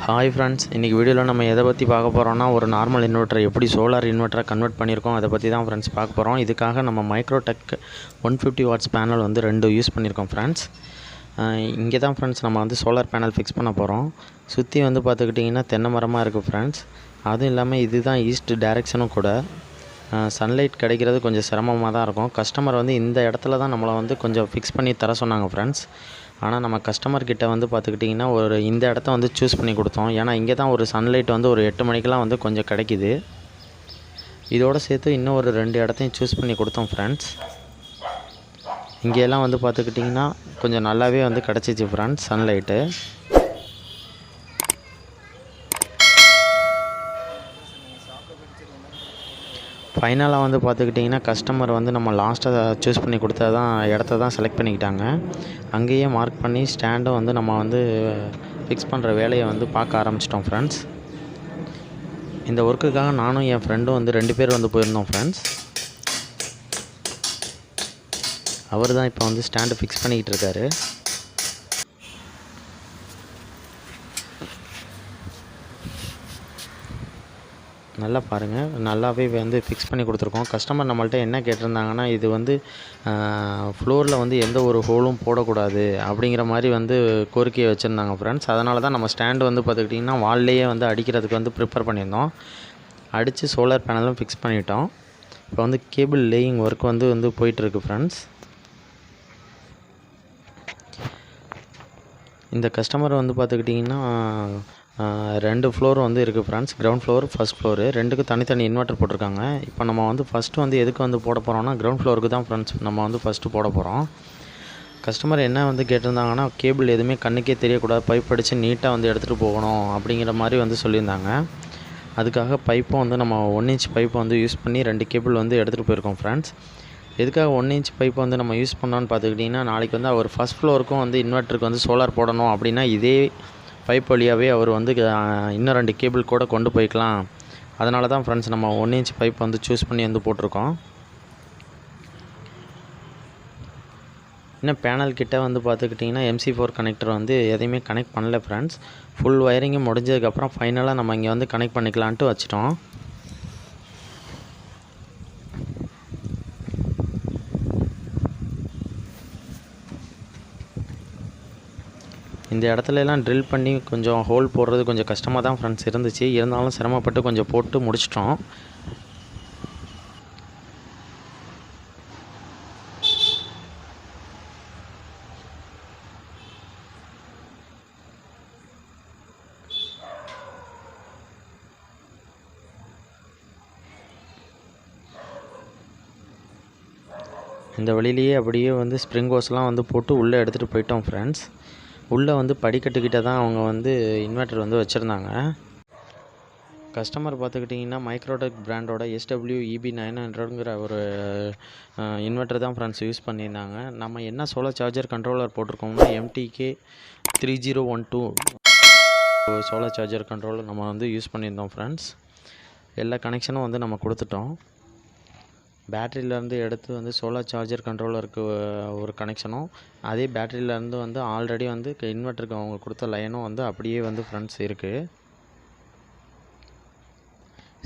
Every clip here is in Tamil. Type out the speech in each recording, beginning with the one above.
ஹாய் ஃப்ரெண்ட்ஸ், இன்றைக்கி வீடியோவில் நம்ம எதை பற்றி பார்க்க போகிறோம்னா ஒரு நார்மல் இன்வெர்ட்டர் எப்படி சோலார் இன்வெர்ட்டராக கன்வெர்ட் பண்ணியிருக்கோம் அதை பற்றி தான் ஃப்ரெண்ட்ஸ் பார்க்க போகிறோம். இதுக்காக நம்ம மைக்ரோடெக் 150 வாட்ஸ் பேனல் வந்து 2 யூஸ் பண்ணியிருக்கோம் ஃப்ரெண்ட்ஸ். இங்கே தான் ஃப்ரெண்ட்ஸ் நம்ம வந்து சோலார் பேனல் ஃபிக்ஸ் பண்ண போகிறோம். சுற்றி வந்து பார்த்துக்கிட்டிங்கன்னா தென்னை மரமாக இருக்குது ஃப்ரெண்ட்ஸ். அதுவும் இல்லாமல் இதுதான் ஈஸ்ட் டைரெக்ஷனும் கூட. சன்லைட் கிடைக்கிறது கொஞ்சம் சிரமமாக தான் இருக்கும். கஸ்டமர் வந்து இந்த இடத்துல தான் நம்மளை வந்து கொஞ்சம் ஃபிக்ஸ் பண்ணி தர சொன்னாங்க ஃப்ரெண்ட்ஸ். ஆனால் நம்ம கஸ்டமர்கிட்ட வந்து பார்த்துக்கிட்டிங்கன்னா ஒரு இந்த இடத்த வந்து சூஸ் பண்ணி கொடுத்தோம். ஏன்னா இங்கே தான் ஒரு சன்லைட் வந்து ஒரு 8 மணிக்கெலாம் வந்து கொஞ்சம் கிடைக்கிது. இதோடு சேர்த்து இன்னும் ஒரு 2 இடத்தையும் சூஸ் பண்ணி கொடுத்தோம் ஃப்ரெண்ட்ஸ். இங்கெல்லாம் வந்து பார்த்துக்கிட்டிங்கன்னா கொஞ்சம் நல்லாவே வந்து கிடச்சிச்சு ஃப்ரெண்ட்ஸ் சன்லைட்டு. ஃபைனலாக வந்து பார்த்துக்கிட்டிங்கன்னா கஸ்டமர் வந்து நம்ம லாஸ்ட்டாக சூஸ் பண்ணி கொடுத்தா தான் இடத்த தான் செலக்ட் பண்ணிக்கிட்டாங்க. அங்கேயே மார்க் பண்ணி ஸ்டாண்டும் வந்து நம்ம வந்து ஃபிக்ஸ் பண்ணுற வேலையை வந்து பார்க்க ஆரம்பிச்சிட்டோம் ஃப்ரெண்ட்ஸ். இந்த ஒர்க்குக்காக நானும் என் ஃப்ரெண்டும் வந்து 2 பேர் வந்து போயிருந்தோம் ஃப்ரெண்ட்ஸ். அவர் தான் இப்போ வந்து ஸ்டாண்டு ஃபிக்ஸ் பண்ணிக்கிட்டு இருக்காரு. நல்லா பாருங்கள், நல்லாவே வந்து ஃபிக்ஸ் பண்ணி கொடுத்துருக்கோம். கஸ்டமர் நம்மள்ட்ட என்ன கேட்டிருந்தாங்கன்னா, இது வந்து ஃப்ளோரில் வந்து எந்த ஒரு ஹோலும் போடக்கூடாது அப்படிங்கிற மாதிரி வந்து கோரிக்கையை வச்சுருந்தாங்க ஃப்ரெண்ட்ஸ். அதனால தான் நம்ம ஸ்டாண்டு வந்து பார்த்துக்கிட்டிங்கன்னா வால்லையே வந்து அடிக்கிறதுக்கு வந்து ப்ரிப்பேர் பண்ணியிருந்தோம். அடித்து சோலார் பேனலும் ஃபிக்ஸ் பண்ணிட்டோம். இப்போ வந்து கேபிள் லேயிங் ஒர்க் வந்து போயிட்டுருக்கு ஃப்ரெண்ட்ஸ். இந்த கஸ்டமர் வந்து பார்த்துக்கிட்டிங்கன்னா 2 ஃப்ளோர் வந்து இருக்குது friends. Ground floor, first floor, 2க்கும் தனித்தனி இன்வெர்ட்டர் போட்டிருக்காங்க. இப்போ நம்ம வந்து ஃபஸ்ட்டு வந்து எதுக்கு வந்து போட போகிறோம்னா கிரவுண்ட் ஃப்ளோருக்கு தான் ஃப்ரெண்ட்ஸ் நம்ம வந்து ஃபஸ்ட்டு போட போகிறோம். கஸ்டமர் என்ன வந்து கேட்டிருந்தாங்கன்னா, கேபிள் எதுவுமே கண்ணுக்கே தெரியக்கூடாது, பைப் அடித்து நீட்டாக வந்து எடுத்துகிட்டு போகணும் அப்படிங்கிற மாதிரி வந்து சொல்லியிருந்தாங்க. அதுக்காக பைப்பும் வந்து நம்ம 1 இன்ச் பைப்பை வந்து யூஸ் பண்ணி 2 கேபிள் வந்து எடுத்துகிட்டு போயிருக்கோம் ஃப்ரெண்ட்ஸ். எதுக்காக 1 இன்ச் பைப்பை வந்து நம்ம யூஸ் பண்ணோன்னு பார்த்துக்கிட்டிங்கன்னா, நாளைக்கு வந்து அவர் ஃபஸ்ட் ஃப்ளோருக்கும் வந்து இன்வெர்ட்டருக்கு வந்து சோலார் போடணும் அப்படின்னா இதே பைப் வழியாகவே அவர் வந்து இன்னும் 2 கேபிள் கூட கொண்டு போய்க்கலாம். அதனால தான் ஃப்ரெண்ட்ஸ் நம்ம 1 இன்ச் பைப் வந்து சூஸ் பண்ணி வந்து போட்டிருக்கோம். இன்னும் பேனல் கிட்ட வந்து பார்த்துக்கிட்டிங்கன்னா MC4 கனெக்டர் வந்து எதையுமே கனெக்ட் பண்ணல ஃப்ரெண்ட்ஸ். ஃபுல் ஒயரிங்கும் முடிஞ்சதுக்கப்புறம் ஃபைனலாக நம்ம இங்கே வந்து கனெக்ட் பண்ணிக்கலான்ட்டு வச்சிட்டோம். இந்த இடத்துலலாம் ட்ரில் பண்ணி கொஞ்சம் ஹோல் போடுறது கொஞ்சம் கஷ்டமாக தான் ஃப்ரெண்ட்ஸ் இருந்துச்சு. இருந்தாலும் சிரமப்பட்டு கொஞ்சம் போட்டு முடிச்சிட்டோம். இந்த வழியிலேயே அப்படியே வந்து ஸ்ப்ரிங் ஹோஸ்லாம் வந்து போட்டு உள்ளே எடுத்துகிட்டு போயிட்டோம் ஃப்ரெண்ட்ஸ். உள்ளே வந்து படிக்கட்டுக்கிட்ட தான் அவங்க வந்து இன்வெர்ட்டர் வந்து வச்சுருந்தாங்க. கஸ்டமர் பார்த்துக்கிட்டிங்கன்னா மைக்ரோடெக் பிராண்டோட SWEB900ங்கிற ஒரு இன்வெர்ட்டர் தான் ஃப்ரெண்ட்ஸ் யூஸ் பண்ணியிருந்தாங்க. நம்ம என்ன சோலார் சார்ஜர் கண்ட்ரோலர் போட்டிருக்கோம்னா MTK3012 சோலார் சார்ஜர் கண்ட்ரோலர் நம்ம வந்து யூஸ் பண்ணியிருந்தோம் ஃப்ரெண்ட்ஸ். எல்லா கனெக்ஷனும் வந்து நம்ம கொடுத்துட்டோம். பேட்டரியிலேருந்து எடுத்து வந்து சோலார் சார்ஜர் கண்ட்ரோலருக்கு ஒரு கனெக்ஷனும், அதே பேட்டரியிலேருந்து வந்து ஆல்ரெடி வந்து இன்வெர்ட்டருக்கு அவங்க கொடுத்த லைனும் வந்து அப்படியே வந்து ஃப்ரெண்ட்ஸ் இருக்குது.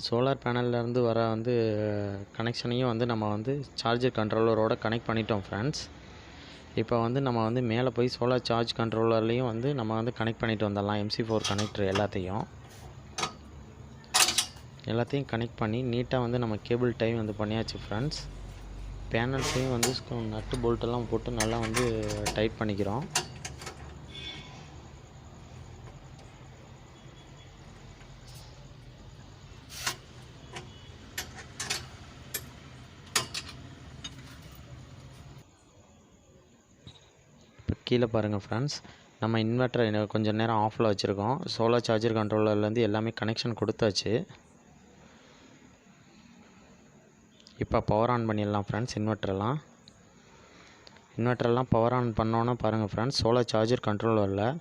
சோலார் பேனல்லேருந்து வர வந்து கனெக்ஷனையும் வந்து நம்ம வந்து சார்ஜர் கண்ட்ரோலரோட கனெக்ட் பண்ணிட்டோம் ஃப்ரெண்ட்ஸ். இப்போ வந்து நம்ம வந்து மேலே போய் சோலார் சார்ஜ் கண்ட்ரோலர்லேயும் வந்து நம்ம வந்து கனெக்ட் பண்ணிட்டு வந்துடலாம். MC4 கனெக்டர் எல்லாத்தையும் கனெக்ட் பண்ணி நீட்டாக வந்து நம்ம கேபிள் டைம் வந்து பண்ணியாச்சு ஃப்ரெண்ட்ஸ். பேனல்ஸையும் வந்து நட்டு போல்ட்டெல்லாம் போட்டு நல்லா வந்து டைட் பண்ணிக்கிறோம். இப்போ கீழே பாருங்கள் ஃப்ரெண்ட்ஸ், நம்ம இன்வெர்ட்டர் கொஞ்சம் நேரம் ஆஃபில் வச்சுருக்கோம். சோலார் சார்ஜர் கண்ட்ரோலர்லேருந்து எல்லாமே கனெக்ஷன் கொடுத்தாச்சு. இப்போ பவர் ஆன் பண்ணிடலாம் ஃப்ரெண்ட்ஸ். இன்வெர்ட்டரெல்லாம் பவர் ஆன் பண்ணோன்னா பாருங்கள் ஃப்ரெண்ட்ஸ், சோலார் சார்ஜர் கண்ட்ரோலரில்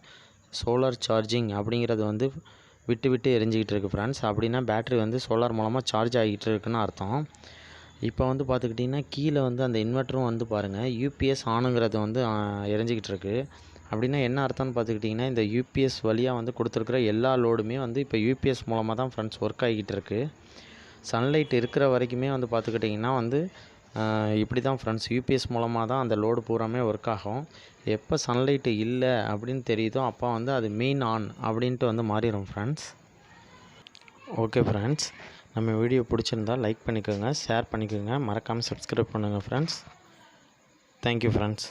சோலார் சார்ஜிங் அப்படிங்கிறது வந்து விட்டு எரிஞ்சிக்கிட்டு இருக்குது ஃப்ரெண்ட்ஸ். அப்படின்னா பேட்ரி வந்து சோலார் மூலமாக சார்ஜ் ஆகிட்டு இருக்குன்னு அர்த்தம். இப்போ வந்து பார்த்துக்கிட்டிங்கன்னா கீழே வந்து அந்த இன்வெர்ட்டரும் வந்து பாருங்கள் UPS ஆனுங்கிறது வந்து எரிஞ்சிக்கிட்டு இருக்குது. அப்படின்னா என்ன அர்த்தம்னு பார்த்துக்கிட்டிங்கன்னா, இந்த யூபிஎஸ் வழியாக வந்து கொடுத்துருக்குற எல்லா லோடுமே வந்து இப்போ யூபிஎஸ் மூலமாக தான் ஃப்ரெண்ட்ஸ் ஒர்க் ஆகிக்கிட்டு இருக்குது. சன்லைட் இருக்கிற வரைக்குமே வந்து பார்த்துக்கிட்டிங்கன்னா வந்து இப்படி தான் ஃப்ரெண்ட்ஸ் யூபிஎஸ் மூலமாக தான் அந்த லோடு பூராமே ஒர்க் ஆகும். எப்போ சன்லைட்டு இல்லை அப்படின்னு தெரியுதோ அப்போ வந்து அது மெயின் ஆன் அப்படின்ட்டு வந்து மாறிடும் ஃப்ரெண்ட்ஸ். ஓகே ஃப்ரெண்ட்ஸ், நம்ம வீடியோ பிடிச்சிருந்தா லைக் பண்ணிக்கோங்க, ஷேர் பண்ணிக்கோங்க, மறக்காமல் சப்ஸ்கிரைப் பண்ணுங்கள் ஃப்ரெண்ட்ஸ். Thank you friends.